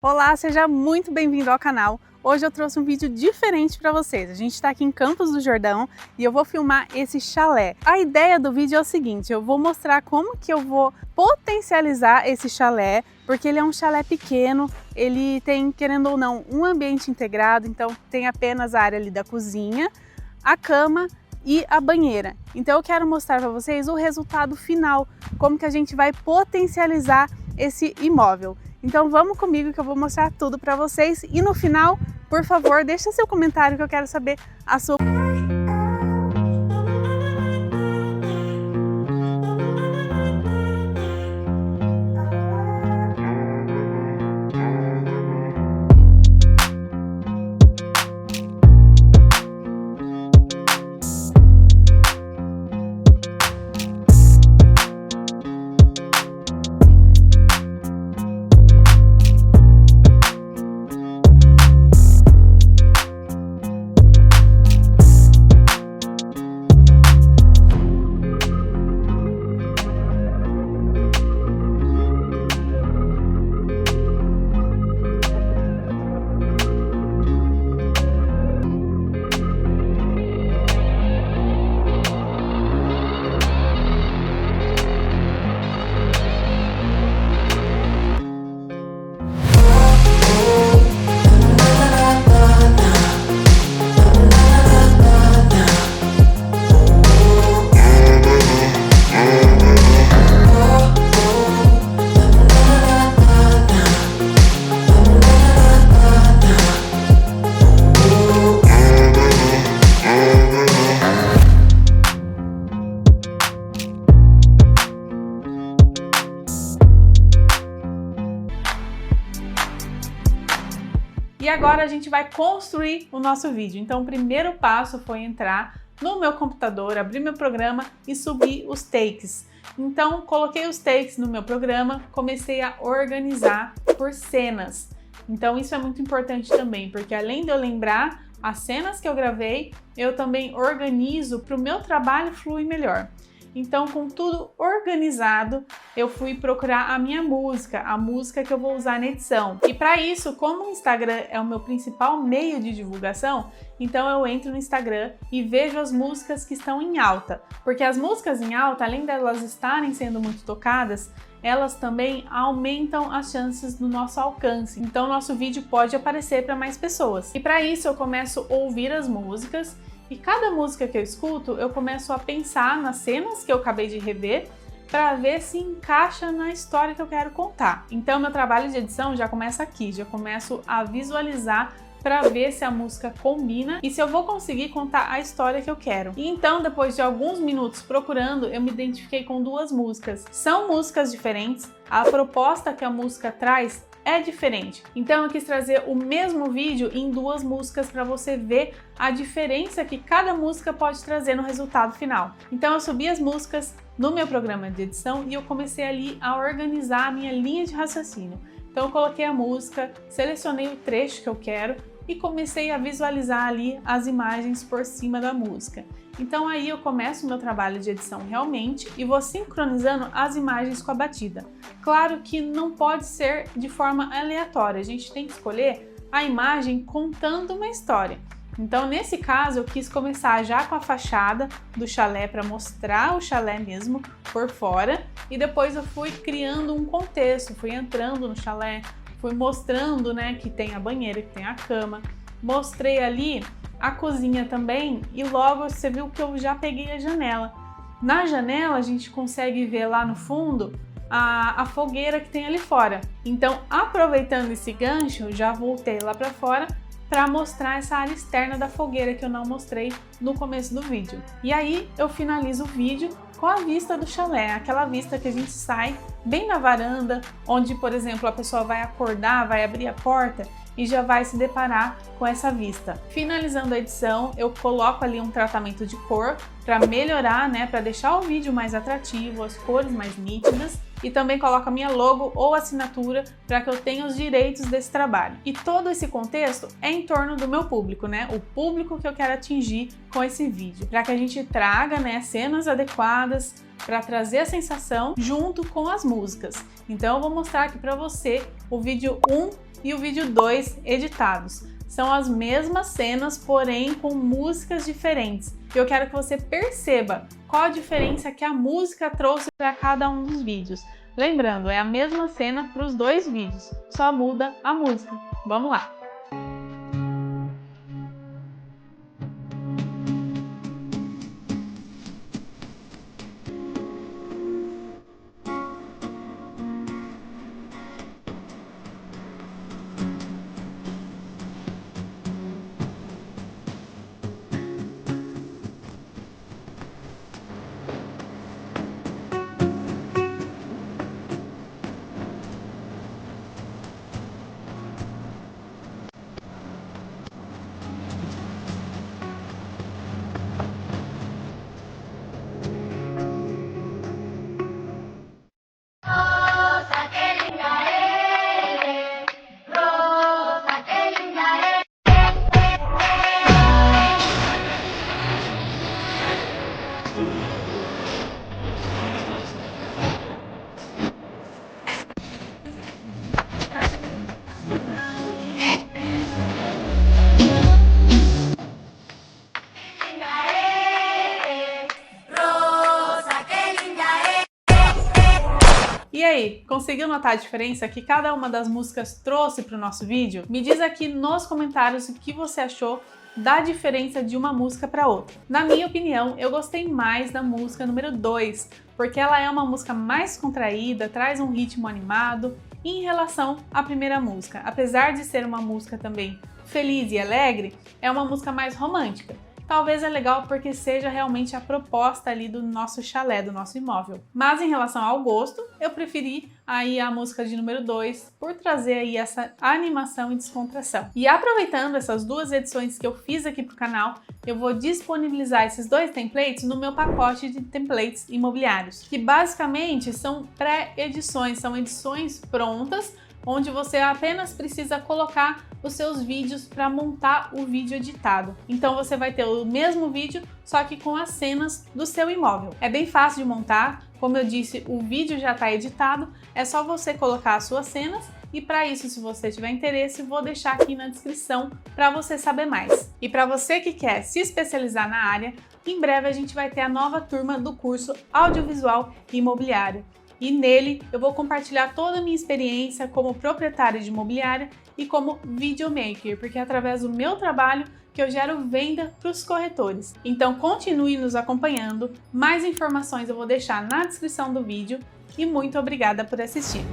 Olá, seja muito bem-vindo ao canal. Hoje eu trouxe um vídeo diferente para vocês. A gente está aqui em Campos do Jordão e eu vou filmar esse chalé. A ideia do vídeo é o seguinte, eu vou mostrar como que eu vou potencializar esse chalé, porque ele é um chalé pequeno, ele tem, querendo ou não, um ambiente integrado, então tem apenas a área ali da cozinha, a cama e a banheira. Então eu quero mostrar para vocês o resultado final, como que a gente vai potencializar esse imóvel. Então vamos comigo que eu vou mostrar tudo para vocês e no final, por favor, deixa seu comentário que eu quero saber a sua E agora a gente vai construir o nosso vídeo. Então o primeiro passo foi entrar no meu computador, abrir meu programa e subir os takes. Então coloquei os takes no meu programa, comecei a organizar por cenas. Então isso é muito importante também, porque além de eu lembrar as cenas que eu gravei, eu também organizo para o meu trabalho fluir melhor. Então, com tudo organizado, eu fui procurar a minha música, a música que eu vou usar na edição. E para isso, como o Instagram é o meu principal meio de divulgação, então eu entro no Instagram e vejo as músicas que estão em alta. Porque as músicas em alta, além delas estarem sendo muito tocadas, elas também aumentam as chances do nosso alcance. Então, nosso vídeo pode aparecer para mais pessoas. E para isso, eu começo a ouvir as músicas. E cada música que eu escuto, eu começo a pensar nas cenas que eu acabei de rever para ver se encaixa na história que eu quero contar. Então, meu trabalho de edição já começa aqui, já começo a visualizar para ver se a música combina e se eu vou conseguir contar a história que eu quero. E então, depois de alguns minutos procurando, eu me identifiquei com duas músicas. São músicas diferentes, a proposta que a música traz é diferente. Então eu quis trazer o mesmo vídeo em duas músicas para você ver a diferença que cada música pode trazer no resultado final. Então eu subi as músicas no meu programa de edição e eu comecei ali a organizar a minha linha de raciocínio. Então eu coloquei a música, selecionei o trecho que eu quero e comecei a visualizar ali as imagens por cima da música. Então aí eu começo o meu trabalho de edição realmente e vou sincronizando as imagens com a batida. Claro que não pode ser de forma aleatória, a gente tem que escolher a imagem contando uma história. Então nesse caso eu quis começar já com a fachada do chalé para mostrar o chalé mesmo por fora e depois eu fui criando um contexto, fui entrando no chalé, fui mostrando, né, que tem a banheira, que tem a cama, mostrei ali a cozinha também e logo você viu que eu já peguei a janela. Na janela a gente consegue ver lá no fundo a fogueira que tem ali fora. Então, aproveitando esse gancho, já voltei lá para fora para mostrar essa área externa da fogueira que eu não mostrei no começo do vídeo. E aí eu finalizo o vídeo com a vista do chalé, aquela vista que a gente sai bem na varanda, onde, por exemplo, a pessoa vai acordar, vai abrir a porta e já vai se deparar com essa vista. Finalizando a edição, eu coloco ali um tratamento de cor para melhorar, né, para deixar o vídeo mais atrativo, as cores mais nítidas, e também coloco a minha logo ou assinatura para que eu tenha os direitos desse trabalho. E todo esse contexto é em torno do meu público, né, o público que eu quero atingir com esse vídeo, para que a gente traga, né, cenas adequadas, para trazer a sensação junto com as músicas. Então eu vou mostrar aqui para você o vídeo 1 e o vídeo 2 editados. São as mesmas cenas, porém com músicas diferentes. E eu quero que você perceba qual a diferença que a música trouxe para cada um dos vídeos. Lembrando, é a mesma cena para os dois vídeos, só muda a música. Vamos lá! E aí, conseguiu notar a diferença que cada uma das músicas trouxe para o nosso vídeo? Me diz aqui nos comentários o que você achou da diferença de uma música para outra. Na minha opinião, eu gostei mais da música número 2, porque ela é uma música mais contraída, traz um ritmo animado em relação à primeira música. Apesar de ser uma música também feliz e alegre, é uma música mais romântica. Talvez é legal porque seja realmente a proposta ali do nosso chalé, do nosso imóvel. Mas em relação ao gosto, eu preferi aí a música de número 2 por trazer aí essa animação e descontração. E aproveitando essas duas edições que eu fiz aqui pro canal, eu vou disponibilizar esses dois templates no meu pacote de templates imobiliários, que basicamente são pré-edições, são edições prontas, onde você apenas precisa colocar os seus vídeos para montar o vídeo editado. Então você vai ter o mesmo vídeo, só que com as cenas do seu imóvel. É bem fácil de montar, como eu disse, o vídeo já está editado, é só você colocar as suas cenas e para isso, se você tiver interesse, vou deixar aqui na descrição para você saber mais. E para você que quer se especializar na área, em breve a gente vai ter a nova turma do curso Audiovisual Imobiliário. E nele eu vou compartilhar toda a minha experiência como proprietária de imobiliária e como videomaker, porque é através do meu trabalho que eu gero venda para os corretores. Então continue nos acompanhando, mais informações eu vou deixar na descrição do vídeo e muito obrigada por assistir.